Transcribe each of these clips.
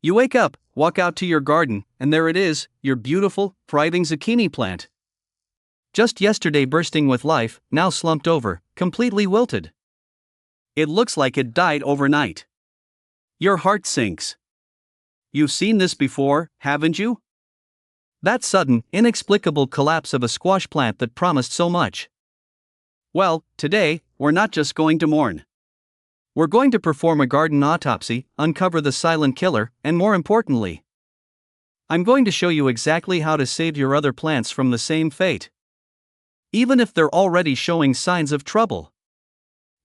You wake up, walk out to your garden, and there it is, your beautiful, thriving zucchini plant. Just yesterday bursting with life, now slumped over, completely wilted. It looks like it died overnight. Your heart sinks. You've seen this before, haven't you? That sudden, inexplicable collapse of a squash plant that promised so much. Well, today, we're not just going to mourn. We're going to perform a garden autopsy, uncover the silent killer, and more importantly, I'm going to show you exactly how to save your other plants from the same fate, even if they're already showing signs of trouble.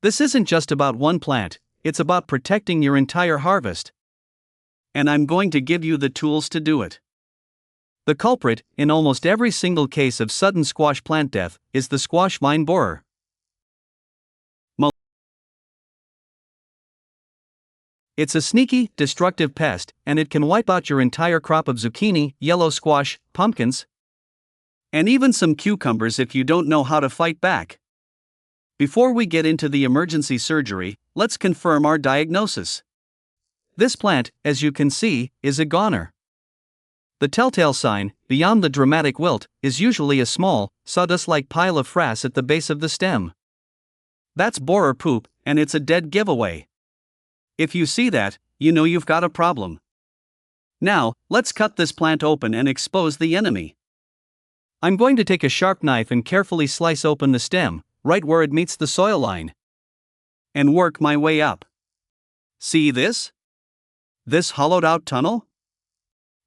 This isn't just about one plant, it's about protecting your entire harvest. And I'm going to give you the tools to do it. The culprit, in almost every single case of sudden squash plant death, is the squash vine borer. It's a sneaky, destructive pest, and it can wipe out your entire crop of zucchini, yellow squash, pumpkins, and even some cucumbers if you don't know how to fight back. Before we get into the emergency surgery, let's confirm our diagnosis. This plant, as you can see, is a goner. The telltale sign, beyond the dramatic wilt, is usually a small, sawdust-like pile of frass at the base of the stem. That's borer poop, and it's a dead giveaway. If you see that, you know you've got a problem. Now, let's cut this plant open and expose the enemy. I'm going to take a sharp knife and carefully slice open the stem, right where it meets the soil line, and work my way up. See this? This hollowed-out tunnel?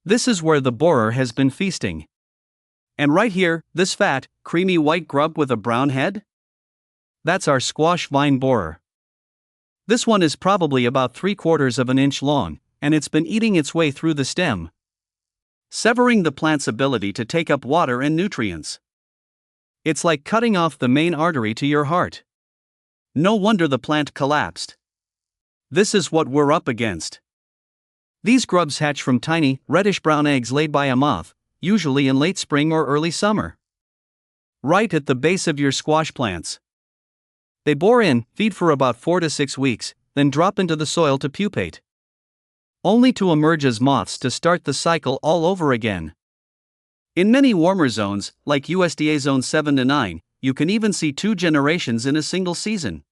This is where the borer has been feasting. And right here, this fat, creamy white grub with a brown head? That's our squash vine borer. This one is probably about 3/4 of an inch long, and it's been eating its way through the stem, severing the plant's ability to take up water and nutrients. It's like cutting off the main artery to your heart. No wonder the plant collapsed. This is what we're up against. These grubs hatch from tiny, reddish-brown eggs laid by a moth, usually in late spring or early summer, right at the base of your squash plants. They bore in, feed for about 4 to 6 weeks, then drop into the soil to pupate, only to emerge as moths to start the cycle all over again. In many warmer zones, like USDA Zone 7 to 9, you can even see 2 generations in a single season,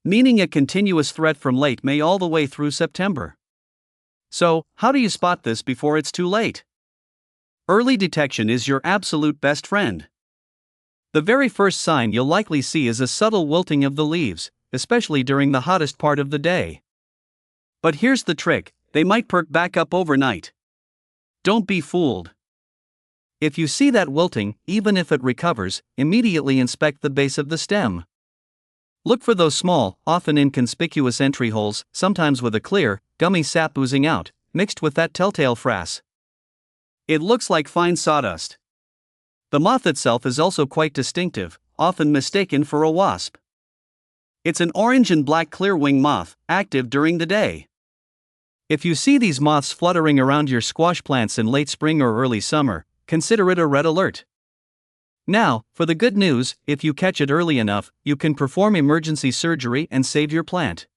meaning a continuous threat from late May all the way through September. So, how do you spot this before it's too late? Early detection is your absolute best friend. The very first sign you'll likely see is a subtle wilting of the leaves, especially during the hottest part of the day. But here's the trick, they might perk back up overnight. Don't be fooled. If you see that wilting, even if it recovers, immediately inspect the base of the stem. Look for those small, often inconspicuous entry holes, sometimes with a clear, gummy sap oozing out, mixed with that telltale frass. It looks like fine sawdust. The moth itself is also quite distinctive, often mistaken for a wasp. It's an orange and black clearwing moth, active during the day. If you see these moths fluttering around your squash plants in late spring or early summer, consider it a red alert. Now, for the good news, if you catch it early enough, you can perform emergency surgery and save your plant.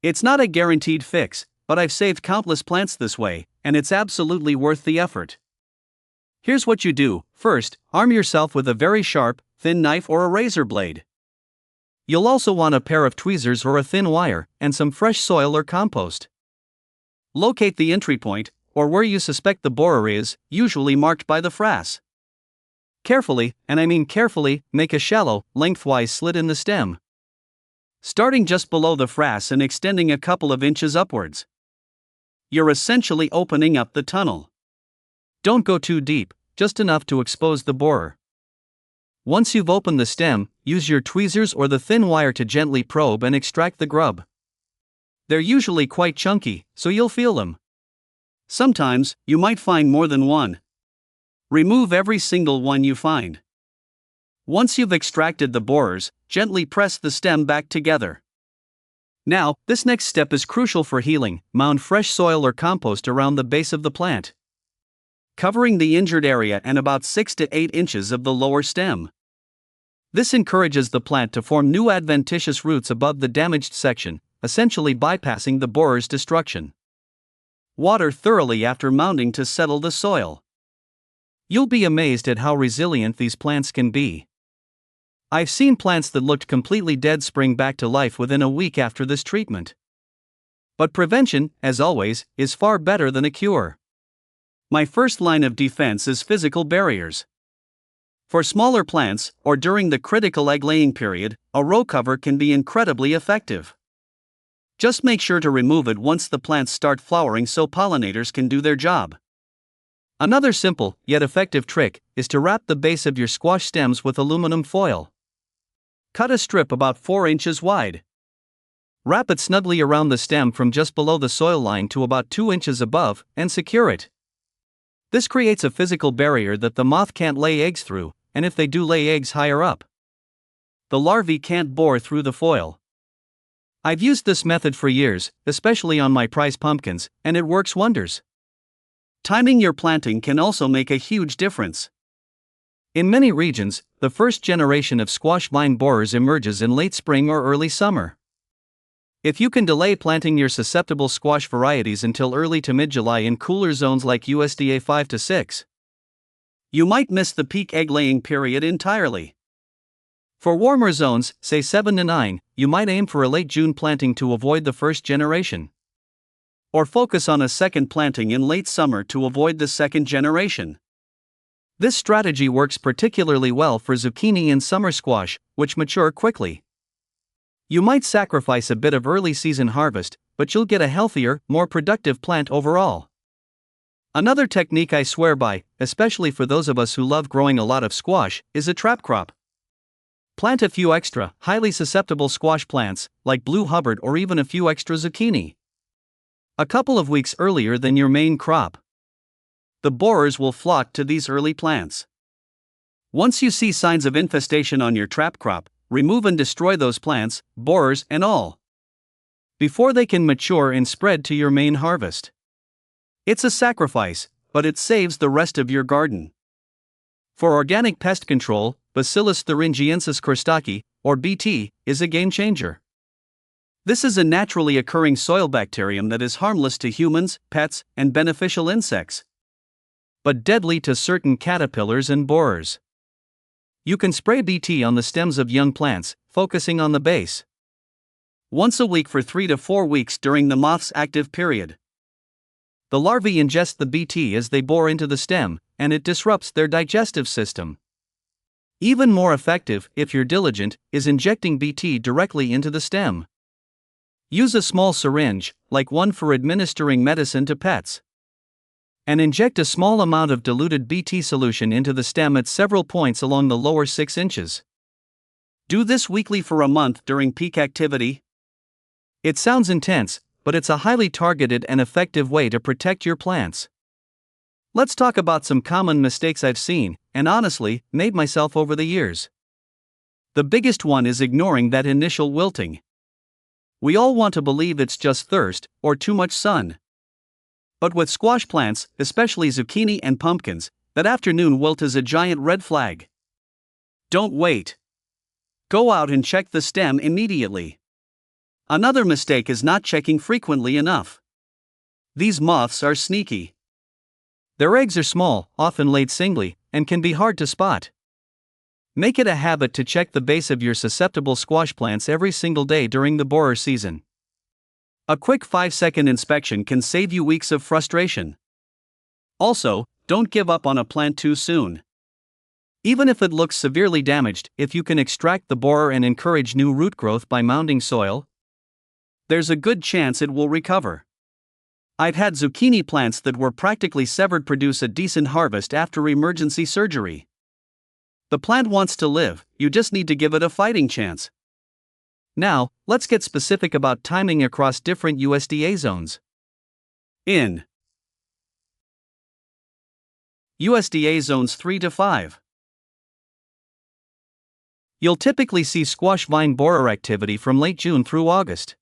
It's not a guaranteed fix, but I've saved countless plants this way, and it's absolutely worth the effort. Here's what you do. First, arm yourself with a very sharp, thin knife or a razor blade. You'll also want a pair of tweezers or a thin wire, and some fresh soil or compost. Locate the entry point, or where you suspect the borer is, usually marked by the frass. Carefully, and I mean carefully, make a shallow, lengthwise slit in the stem, starting just below the frass and extending a couple of inches upwards. You're essentially opening up the tunnel. Don't go too deep, just enough to expose the borer. Once you've opened the stem, use your tweezers or the thin wire to gently probe and extract the grub. They're usually quite chunky, so you'll feel them. Sometimes, you might find more than one. Remove every single one you find. Once you've extracted the borers, gently press the stem back together. Now, this next step is crucial for healing. Mound fresh soil or compost around the base of the plant, covering the injured area and about 6 to 8 inches of the lower stem. This encourages the plant to form new adventitious roots above the damaged section, essentially bypassing the borer's destruction. Water thoroughly after mounding to settle the soil. You'll be amazed at how resilient these plants can be. I've seen plants that looked completely dead spring back to life within a week after this treatment. But prevention, as always, is far better than a cure. My first line of defense is physical barriers. For smaller plants, or during the critical egg-laying period, a row cover can be incredibly effective. Just make sure to remove it once the plants start flowering so pollinators can do their job. Another simple, yet effective trick, is to wrap the base of your squash stems with aluminum foil. Cut a strip about 4 inches wide. Wrap it snugly around the stem from just below the soil line to about 2 inches above, and secure it. This creates a physical barrier that the moth can't lay eggs through, and if they do lay eggs higher up, the larvae can't bore through the foil. I've used this method for years, especially on my prize pumpkins, and it works wonders. Timing your planting can also make a huge difference. In many regions, the first generation of squash vine borers emerges in late spring or early summer. If you can delay planting your susceptible squash varieties until early to mid-July in cooler zones like USDA 5 to 6, you might miss the peak egg-laying period entirely. For warmer zones, say 7 to 9, you might aim for a late June planting to avoid the first generation. Or focus on a second planting in late summer to avoid the second generation. This strategy works particularly well for zucchini and summer squash, which mature quickly. You might sacrifice a bit of early season harvest, but you'll get a healthier, more productive plant overall. Another technique I swear by, especially for those of us who love growing a lot of squash, is a trap crop. Plant a few extra, highly susceptible squash plants, like blue Hubbard or even a few extra zucchini, a couple of weeks earlier than your main crop. The borers will flock to these early plants. Once you see signs of infestation on your trap crop, remove and destroy those plants, borers and all, before they can mature and spread to your main harvest. It's a sacrifice, but it saves the rest of your garden. For organic pest control, Bacillus thuringiensis korstaki, or BT, is a game changer. This is a naturally occurring soil bacterium that is harmless to humans, pets, and beneficial insects, but deadly to certain caterpillars and borers. You can spray BT on the stems of young plants, focusing on the base, once a week for 3 to 4 weeks during the moth's active period. The larvae ingest the BT as they bore into the stem, and it disrupts their digestive system. Even more effective, if you're diligent, is injecting BT directly into the stem. Use a small syringe, like one for administering medicine to pets, and inject a small amount of diluted BT solution into the stem at several points along the lower 6 inches. Do this weekly for a month during peak activity. It sounds intense, but it's a highly targeted and effective way to protect your plants. Let's talk about some common mistakes I've seen, and honestly, made myself over the years. The biggest one is ignoring that initial wilting. We all want to believe it's just thirst, or too much sun. But with squash plants, especially zucchini and pumpkins, that afternoon wilt is a giant red flag. Don't wait. Go out and check the stem immediately. Another mistake is not checking frequently enough. These moths are sneaky. Their eggs are small, often laid singly, and can be hard to spot. Make it a habit to check the base of your susceptible squash plants every single day during the borer season. A quick 5-second inspection can save you weeks of frustration. Also, don't give up on a plant too soon. Even if it looks severely damaged, if you can extract the borer and encourage new root growth by mounding soil, there's a good chance it will recover. I've had zucchini plants that were practically severed produce a decent harvest after emergency surgery. The plant wants to live, you just need to give it a fighting chance. Now, let's get specific about timing across different USDA zones. In USDA zones 3 to 5, you'll typically see squash vine borer activity from late June through August.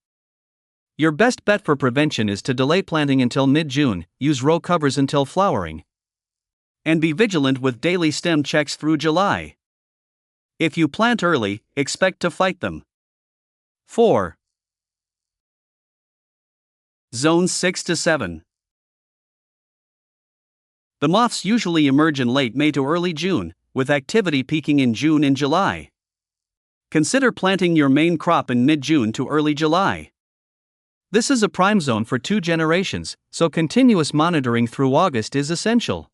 Your best bet for prevention is to delay planting until mid-June, use row covers until flowering, and be vigilant with daily stem checks through July. If you plant early, expect to fight them. 4. Zones 6 to 7. The moths usually emerge in late May to early June, with activity peaking in June and July. Consider planting your main crop in mid-June to early July. This is a prime zone for 2 generations, so continuous monitoring through August is essential.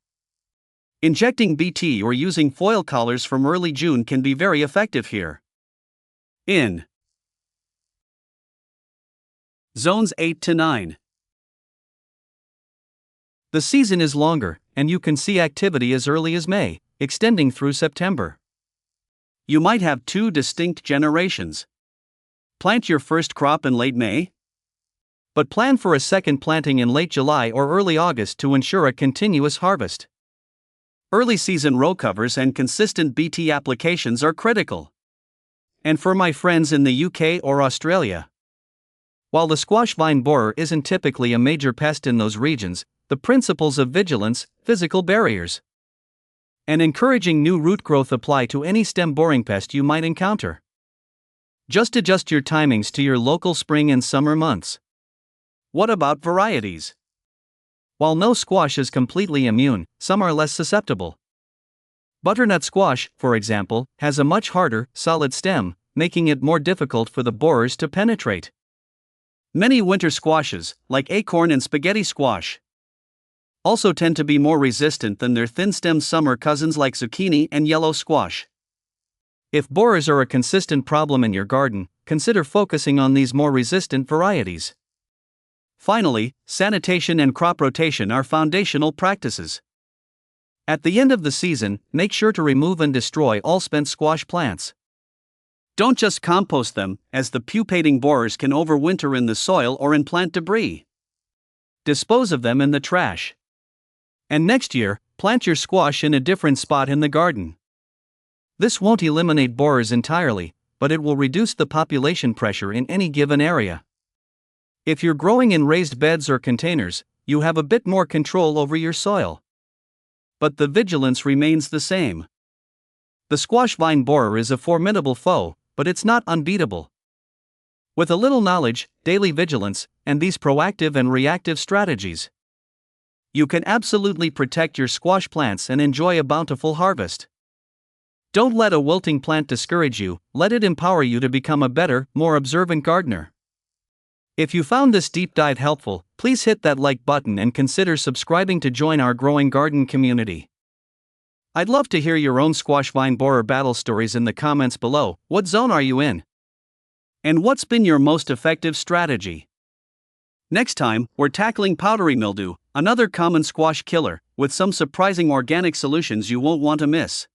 Injecting Bt or using foil collars from early June can be very effective here. In Zones 8 to 9. The season is longer, and you can see activity as early as May, extending through September. You might have 2 distinct generations. Plant your first crop in late May, but plan for a second planting in late July or early August to ensure a continuous harvest. Early season row covers and consistent Bt applications are critical. And for my friends in the UK or Australia, while the squash vine borer isn't typically a major pest in those regions, the principles of vigilance, physical barriers, and encouraging new root growth apply to any stem boring pest you might encounter. Just adjust your timings to your local spring and summer months. What about varieties? While no squash is completely immune, some are less susceptible. Butternut squash, for example, has a much harder, solid stem, making it more difficult for the borers to penetrate. Many winter squashes, like acorn and spaghetti squash, also tend to be more resistant than their thin-stemmed summer cousins like zucchini and yellow squash. If borers are a consistent problem in your garden, consider focusing on these more resistant varieties. Finally, sanitation and crop rotation are foundational practices. At the end of the season, make sure to remove and destroy all spent squash plants. Don't just compost them, as the pupating borers can overwinter in the soil or in plant debris. Dispose of them in the trash. And next year, plant your squash in a different spot in the garden. This won't eliminate borers entirely, but it will reduce the population pressure in any given area. If you're growing in raised beds or containers, you have a bit more control over your soil. But the vigilance remains the same. The squash vine borer is a formidable foe, but it's not unbeatable. With a little knowledge, daily vigilance, and these proactive and reactive strategies, you can absolutely protect your squash plants and enjoy a bountiful harvest. Don't let a wilting plant discourage you, let it empower you to become a better, more observant gardener. If you found this deep dive helpful, please hit that like button and consider subscribing to join our growing garden community. I'd love to hear your own squash vine borer battle stories in the comments below. What zone are you in? And what's been your most effective strategy? Next time, we're tackling powdery mildew, another common squash killer, with some surprising organic solutions you won't want to miss.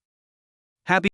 Happy